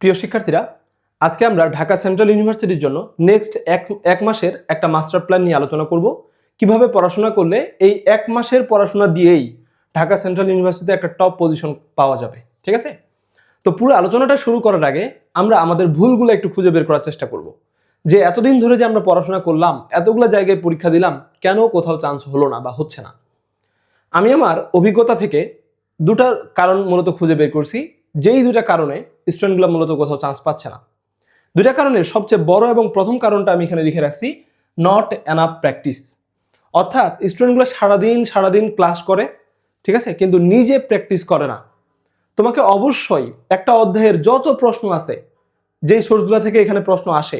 প্রিয় শিক্ষার্থীরা, আজকে আমরা ঢাকা সেন্ট্রাল ইউনিভার্সিটির জন্য নেক্সট এক মাসের একটা মাস্টার প্ল্যান নিয়ে আলোচনা করব। কিভাবে পড়াশোনা করলে এই এক মাসের পড়াশোনা দিয়েই ঢাকা সেন্ট্রাল ইউনিভার্সিটিতে একটা টপ পজিশন পাওয়া যাবে। ঠিক আছে? তো পুরো আলোচনাটা শুরু করার আগে আমরা আমাদের ভুলগুলো একটু খুঁজে বের করার চেষ্টা করব, যে এতদিন ধরে যে আমরা পড়াশোনা করলাম, এতগুলো জায়গায় পরীক্ষা দিলাম, কেন কোথাও চান্স হলো না বা হচ্ছে না। আমি আমার অভিজ্ঞতা থেকে দুটা কারণ মূলত খুঁজে বের করছি, যেই দুটা কারণে স্টুডেন্টগুলো মূলত কোথাও চান্স পাচ্ছে না। দুটা কারণের সবচেয়ে বড় এবং প্রথম কারণটা আমি এখানে লিখে রাখছি, নট এনাফ প্র্যাকটিস। অর্থাৎ স্টুডেন্টগুলো সারাদিন ক্লাস করে, ঠিক আছে, কিন্তু নিজে প্র্যাকটিস করে না। তোমাকে অবশ্যই একটা অধ্যায়ের যত প্রশ্ন আছে, যেই সোর্সগুলো থেকে এখানে প্রশ্ন আসে,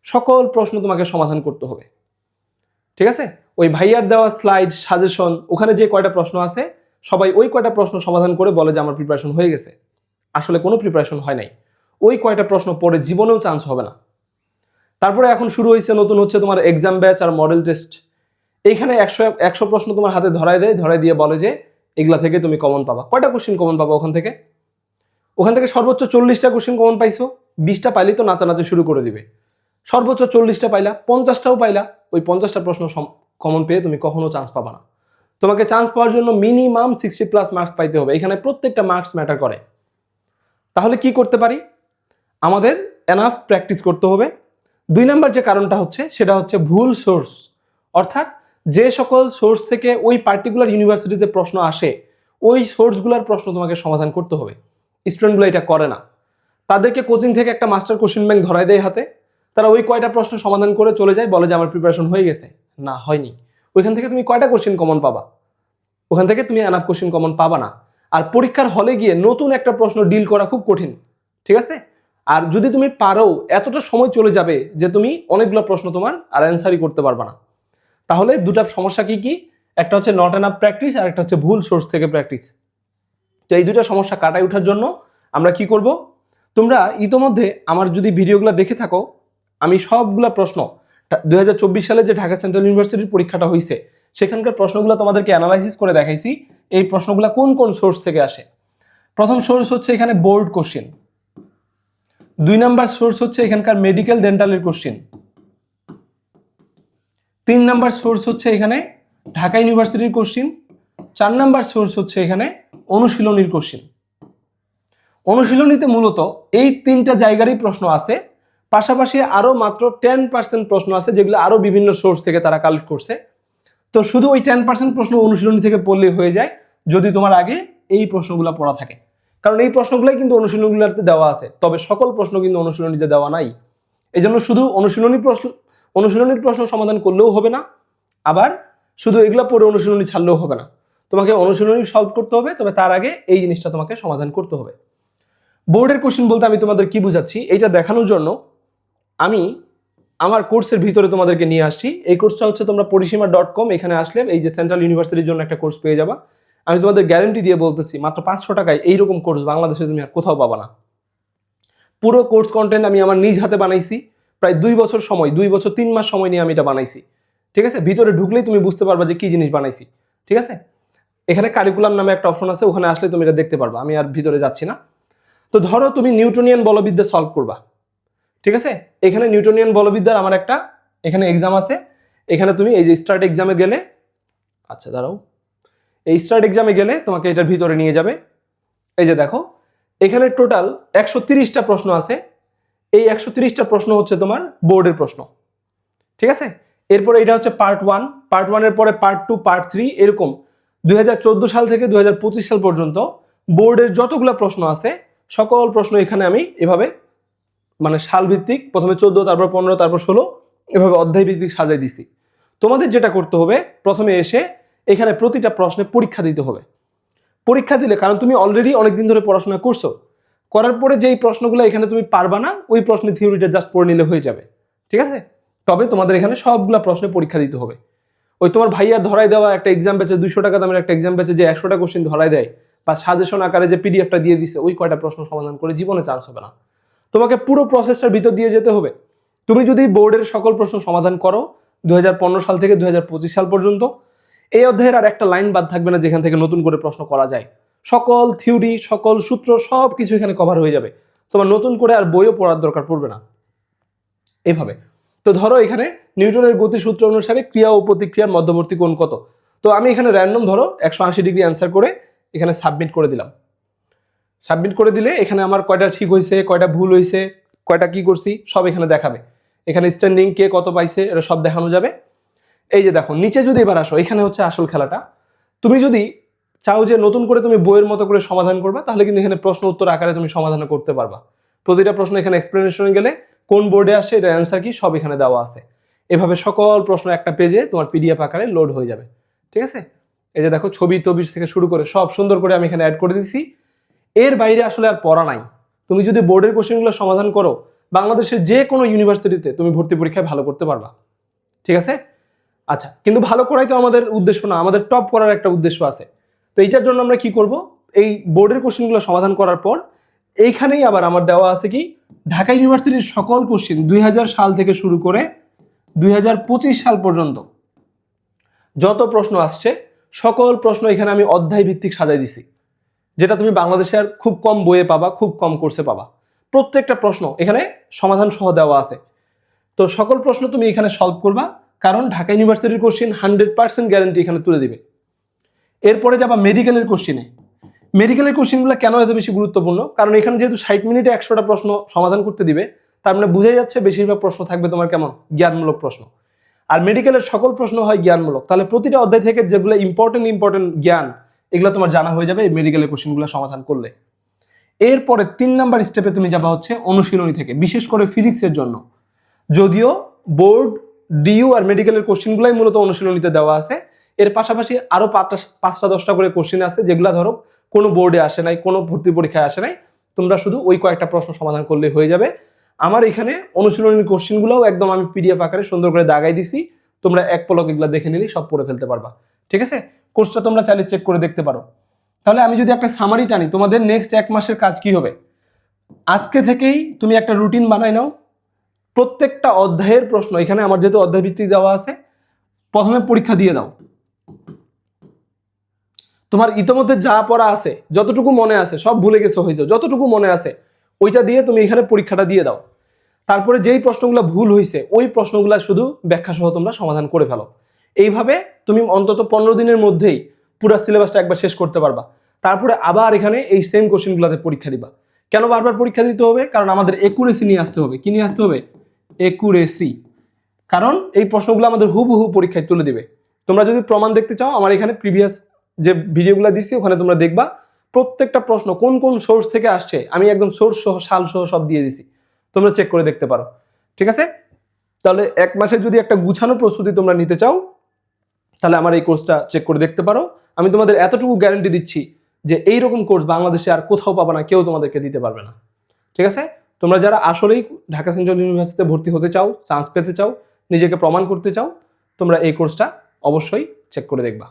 সকল প্রশ্ন তোমাকে সমাধান করতে হবে। ঠিক আছে? ওই ভাইয়ার দেওয়া স্লাইড সাজেশন, ওখানে যে কয়টা প্রশ্ন আছে, সবাই ওই কয়টা প্রশ্ন সমাধান করে বলে যে আমার প্রিপারেশন হয়ে গেছে। আসলে কোনো প্রিপারেশন হয় নাই। ওই কয়টা প্রশ্ন পরে জীবনেও চান্স হবে না। তারপরে এখন শুরু হয়েছে, নতুন হচ্ছে তোমার এক্সাম ব্যাচ আর মডেল টেস্ট। এইখানে 100 প্রশ্ন তোমার হাতে ধরায় দিয়ে বলে যে এগুলা থেকে তুমি কমন পাবা। কয়টা কোশ্চেন কমন পাবা ওখান থেকে? সর্বোচ্চ 40টা কোশ্চেন কমন পাইছো, 20টা পাইলেই তো নাচানাচি শুরু করে দিবে। সর্বোচ্চ 40টা পাইলা, 50টাও পাইলা, ওই 50টা প্রশ্ন কমন পেয়ে তুমি কখনো চান্স পাবা না। তোমাকে চান্স পাওয়ার জন্য মিনিমাম 60+ মার্কস পাইতে হবে। এখানে প্রত্যেকটা মার্কস ম্যাটার করে। তাহলে কি করতে পারি? আমাদের এনাফ প্র্যাকটিস করতে হবে। 2 নাম্বার যে কারণটা হচ্ছে, সেটা হচ্ছে ভুল সোর্স। অর্থাৎ যে সকল সোর্স থেকে ওই পার্টিকুলার ইউনিভার্সিটিতে প্রশ্ন আসে, ওই সোর্সগুলোর প্রশ্ন তোমাকে সমাধান করতে হবে। স্টুডেন্টগুলো এটা করে না। তাদেরকে কোচিং থেকে একটা মাস্টার কোশ্চেন ব্যাংক ধরায় দেয় হাতে, তারা ওই কয়টা প্রশ্ন সমাধান করে চলে যায়, বলে যে আমার প্রিপারেশন হয়ে গেছে। না, হয়নি। ওইখান থেকে তুমি কয়টা কোশ্চেন কমন পাবা? ওখান থেকে তুমি এনাফ কোশ্চেন কমন পাবা না। আর পরীক্ষার হলে গিয়ে নতুন একটা প্রশ্ন ডিল করা খুব কঠিন। ঠিক আছে? আর যদি তুমি পারো, এতটা সময় চলে যাবে যে তুমি অনেকগুলো প্রশ্ন তোমার আর অ্যান্সারই করতে পারবা না। তাহলে দুটা সমস্যা কি কি? একটা হচ্ছে নট এনাফ প্র্যাকটিস, আর একটা হচ্ছে ভুল সোর্স থেকে প্র্যাকটিস। তো এই দুটা সমস্যা কাটাই ওঠার জন্য আমরা কি করব? তোমরা ইতোমধ্যে আমার যদি ভিডিওগুলো দেখে থাকো, আমি সবগুলা প্রশ্ন 2024 সালে যে ঢাকা সেন্ট্রাল ইউনিভার্সিটির পরীক্ষাটা হয়েছে, সেখানকার প্রশ্নগুলো তোমাদেরকে অ্যানালাইসিস করে দেখাইছি। এই প্রশ্নগুলো কোন কোন সোর্স থেকে আসে। প্রথম সোর্স হচ্ছে এখানে বোর্ড কোশ্চেন। 2 নাম্বার সোর্স হচ্ছে এখানকার মেডিকেল ডেন্টালের কোশ্চেন। 3 নাম্বার সোর্স হচ্ছে এখানে ঢাকা ইউনিভার্সিটির কোশ্চেন। 4 নাম্বার সোর্স হচ্ছে এখানে অনুশীলনীর কোশ্চেন। অনুশীলনীতে মূলত এই 3টা জায়গারই প্রশ্ন আছে, পাশাপাশি আরো মাত্র 10% প্রশ্ন আছে যেগুলো আরো বিভিন্ন সোর্স থেকে তারা কালেক্ট করছে। তো শুধু ওই 10% প্রশ্ন অনুশীলনী থেকে পড়লেই হয়ে যায়, যদি তোমার আগে এই প্রশ্নগুলো পড়া থাকে। কারণ এই প্রশ্নগুলাই কিন্তু অনুশীলনীগুলোতে দেওয়া আছে, তবে সকল প্রশ্ন কিন্তু অনুশীলনীতে দেওয়া নাই। এই জন্য শুধু অনুশীলনীর প্রশ্ন সমাধান করলেও হবে না, আবার শুধু এগুলা পড়ে অনুশীলনী ছাড়লেও হবে না। তোমাকে অনুশীলনী সলভ করতে হবে, তবে তার আগে এই জিনিসটা তোমাকে সমাধান করতে হবে। বোর্ডের কোশ্চেন বলতে আমি তোমাদের কি বুঝাচ্ছি, এইটা দেখানোর জন্য আমি আমার কোর্সের ভিতরে তোমাদেরকে নিয়ে আসছি। এই কোর্সটা হচ্ছে তোমরা পরিসীমা.com, এখানে আসলে এই যে সেন্ট্রাল ইউনিভার্সিটির জন্য একটা কোর্স পেয়ে যাবা। আমি তোমাদের গ্যারান্টি দিয়ে বলতেছি, মাত্র 500 টাকায় এইরকম কোর্স বাংলাদেশে তুমি আর কোথাও পাবা না। পুরো কোর্স কন্টেন্ট আমি আমার নিজ হাতে বানাইছি, প্রায় 2 বছর সময়, 2 বছর 3 মাস সময় নিয়ে আমি এটা বানাইছি। ঠিক আছে? ভিতরে ঢুকলেই তুমি বুঝতে পারবা যে কি জিনিস বানাইছি। ঠিক আছে? এখানে কারিকুলাম নামে একটা অপশন আছে, ওখানে আসলে তুমি এটা দেখতে পারবা। আমি আর ভিতরে যাচ্ছি না। তো ধরো তুমি নিউটনিয়ান বলবিদ্যা সলভ করবা। ঠিক আছে? এখানে নিউটনিয়ান বলবিদ্যার আমার একটা এখানে এক্সাম আছে। এখানে তুমি এই যে স্টার্ট এক্সামে গেলে, আচ্ছা দাঁড়াও, এই স্টার্ট এক্সামে গেলে তোমাকে এটার ভিতরে নিয়ে যাবে। এই যে দেখো, এখানে টোটাল 130টা প্রশ্ন আছে। এই 130টা প্রশ্ন হচ্ছে তোমার বোর্ডের প্রশ্ন। ঠিক আছে? এরপরে এটা হচ্ছে পার্ট 1, পার্ট 1 এর পরে পার্ট 2, পার্ট 3, এরকম 2014 সাল থেকে 2025 সাল পর্যন্ত বোর্ডের যতগুলো প্রশ্ন আছে, সকল প্রশ্ন এখানে আমি এভাবে মানে সাল ভিত্তিক, প্রথমে 14, তারপর 15, তারপর 16, এভাবে অধ্যায় ভিত্তিক সাজাই দিছি। তোমাদের যেটা করতে হবে, প্রথমে এসে এখানে প্রতিটা প্রশ্নে পরীক্ষা দিতে হবে। পরীক্ষা দিলে, কারণ তুমি অলরেডি অনেকদিন ধরে পড়াশোনা করছো, করার পরে যেই প্রশ্নগুলো এখানে তুমি পারবা না, ওই প্রশ্নের থিওরিটা জাস্ট পড়ে নিলে হয়ে যাবে। ঠিক আছে? তবে তোমাদের এখানে সবগুলা প্রশ্নে পরীক্ষা দিতে হবে। ওই তোমার ভাইয়া ধরাই দেওয়া একটা এক্সাম ব্যাচে 200 টাকা দামের একটা এক্সাম ব্যাচে যে 100টা কোশ্চেন ধরাই দেয়, বা সাজেশন আকারে যে পিডিএফটা দিয়ে দিছে, ওই কয়টা প্রশ্ন সমাধান করে জীবনে চান্স হবে না। তোমাকে পুরো প্রসেসটার ভিতর দিয়ে যেতে হবে। তুমি যদি বোর্ডের সকল প্রশ্ন সমাধান করো 2015 সাল থেকে 2025 সাল পর্যন্ত, এই অধ্যায়ের আর একটা লাইন বাদ থাকবে না যেখান থেকে নতুন করে প্রশ্ন করা যায়। সকল থিওরি, সকল সূত্র, সব কিছু এখানে কভার হয়ে যাবে। তোমার নতুন করে আর বইও পড়ার দরকার পড়বে না। এভাবে তো ধরো এখানে নিউটনের গতিসূত্র অনুসারে ক্রিয়া ও প্রতিক্রিয়ার মধ্যবর্তী কোণ কত। তো আমি এখানে র্যান্ডম ধরো 180 ডিগ্রি অ্যান্সার করে এখানে সাবমিট করে দিলাম। সাবমিট করে দিলে এখানে আমার কয়টা ঠিক হয়েছে, কয়টা ভুল হয়েছে, কয়টা কি করছি সব এখানে দেখাবে। এখানে স্ট্যান্ডিং কে কত পাইছে এটা সব দেখানো যাবে। এই যে দেখো নিচে যদি এবার আসো, এখানে হচ্ছে আসল খেলাটা। তুমি যদি চাও যে নতুন করে তুমি বইয়ের মতো করে সমাধান করবা, তাহলে কিন্তু এখানে প্রশ্ন উত্তর আকারে তুমি সমাধান করতে পারবা। প্রতিটা প্রশ্ন এখানে এক্সপ্লেনেশনে গেলে কোন বোর্ডে আসে, এটার অ্যান্সার কি সব এখানে দেওয়া আছে। এভাবে সকল প্রশ্ন একটা পেজে তোমার পিডিএফ আকারে লোড হয়ে যাবে। ঠিক আছে, এই যে দেখো ছবি টবি থেকে শুরু করে সব সুন্দর করে আমি এখানে অ্যাড করে দিচ্ছি। এর বাইরে আসলে আর পড়া নাই। তুমি যদি বোর্ডের কোশ্চেনগুলো সমাধান করো, বাংলাদেশের যে কোনো ইউনিভার্সিটিতে তুমি ভর্তি পরীক্ষায় ভালো করতে পারবা। ঠিক আছে, আচ্ছা, কিন্তু ভালো করাই তো আমাদের উদ্দেশ্য না, আমাদের টপ করার একটা উদ্দেশ্য আছে। তো এইটার জন্য আমরা কি করব, এই বোর্ডের কোশ্চেনগুলো সমাধান করার পর এইখানেই আবার আমার দেওয়া আছে কি ঢাকা ইউনিভার্সিটির সকল কোশ্চেন 2000 সাল থেকে শুরু করে 2025 সাল পর্যন্ত যত প্রশ্ন আসছে সকল প্রশ্ন এখানে আমি অধ্যায় ভিত্তিক সাজাই দিছি, যেটা তুমি বাংলাদেশে আর খুব কম বইয়ে পাবা, খুব কম কোর্সে পাবা। প্রত্যেকটা প্রশ্ন এখানে সমাধান সহ দেওয়া আছে। তো সকল প্রশ্ন তুমি এখানে সলভ করবা, কারণ ঢাকা ইউনিভার্সিটির কোশ্চেন 100% গ্যারান্টি এখানে তুলে দিবে। এরপরে যাবা মেডিকেলের কোশ্চেনে। মেডিকেলের কোশ্চেনগুলো কেন এত বেশি গুরুত্বপূর্ণ, কারণ এখানে যেহেতু 60 মিনিটে 100টা প্রশ্ন সমাধান করতে দিবে, তার মানে বুঝাই যাচ্ছে বেশিরভাগ প্রশ্ন থাকবে তোমার কেমন, জ্ঞানমূলক প্রশ্ন। আর মেডিকেলের সকল প্রশ্ন হয় জ্ঞানমূলক, তাহলে প্রতিটা অধ্যায় থেকে যেগুলো ইম্পর্টেন্ট জ্ঞান এগুলো তোমার জানা হয়ে যাবে এই মেডিকেলের কোশ্চেনগুলো সমাধান করলে। এরপরে 3 নাম্বার স্টেপে তুমি যাবা হচ্ছে অনুশীলনী থেকে, বিশেষ করে ফিজিক্সের জন্য। যদিও বোর্ড, ডিইউ আর মেডিকেলের কোশ্চেনগুলাই মূলত অনুশীলনীতে দেওয়া আছে, এর পাশাপাশি আরো 5টা 10টা করে কোশ্চেন আছে যেগুলো ধরো কোনো বোর্ডে আসে নাই, কোনো ভর্তি পরীক্ষায় আসে নাই, তোমরা শুধু ওই কয়েকটা প্রশ্ন সমাধান করলে হয়ে যাবে। আমার এখানে অনুশীলনীর কোশ্চেনগুলোও একদম আমি পিডিএফ আকারে সুন্দর করে দাগাই দিছি, তোমরা এক পলক এগুলো দেখে নিলেই সব পড়ে ফেলতে পারবা। ঠিক আছে, কোর্সটা তোমরা চাইলে চেক করে দেখতে পারো। তাহলে আমি যদি একটা সামারি টানি, তোমাদের নেক্সট 1 মাসের কাজ কি হবে, আজকে থেকেই তুমি একটা রুটিন বানাই নাও। প্রত্যেকটা অধ্যায়ের প্রশ্ন এখানে আমার যেহেতু অধ্যায় ভিত্তিক দেওয়া আছে, প্রথমে পরীক্ষা দিয়ে দাও। তোমার ইতোমধ্যে যা পড়া আছে, যতটুকু মনে আছে, সব ভুলে গেছো হয়তো, যতটুকু মনে আছে ওইটা দিয়ে তুমি এখানে পরীক্ষাটা দিয়ে দাও। তারপরে যেই প্রশ্নগুলো ভুল হয়েছে ওই প্রশ্নগুলো শুধু ব্যাখ্যা সহ তোমরা সমাধান করে ফেলো। এইভাবে তুমি অন্তত 15 দিনের মধ্যেই পুরো সিলেবাসটা একবার শেষ করতে পারবা। তারপরে আবার এখানে এই সেম কোশ্চেনগুলোতে পরীক্ষা দিবা। কেন বারবার পরীক্ষা দিতে হবে, কারণ আমাদের একুরেসি নিয়ে আসতে হবে। কি নিয়ে আসতে হবে, একুরেসি। কারণ এই প্রশ্নগুলো আমাদের হুবহু পরীক্ষায় তুলে দিবে। তোমরা যদি প্রমাণ দেখতে চাও, আমার এখানে প্রিভিয়াস যে ভিডিওগুলো দিচ্ছি ওখানে তোমরা দেখবা প্রত্যেকটা প্রশ্ন কোন কোন সোর্স থেকে আসছে, আমি একদম সোর্স সহ সাল সহ সব দিয়ে দিছি, তোমরা চেক করে দেখতে পারো। ঠিক আছে, তাহলে 1 মাসে যদি একটা গুছানো প্রস্তুতি তোমরা নিতে চাও, তাহলে আমার এই কোর্সটা চেক করে দেখতে পারো। আমি তোমাদের এতটুকু গ্যারান্টি দিচ্ছি যে এইরকম কোর্স বাংলাদেশে আর কোথাও পাবা না, কেউ তোমাদেরকে দিতে পারবে না। ঠিক আছে, তোমরা যারা আসলেই ঢাকা সেন্ট্রাল ইউনিভার্সিটিতে ভর্তি হতে চাও, চান্স পেতে চাও, নিজেকে প্রমাণ করতে চাও, তোমরা এই কোর্সটা অবশ্যই চেক করে দেখবা।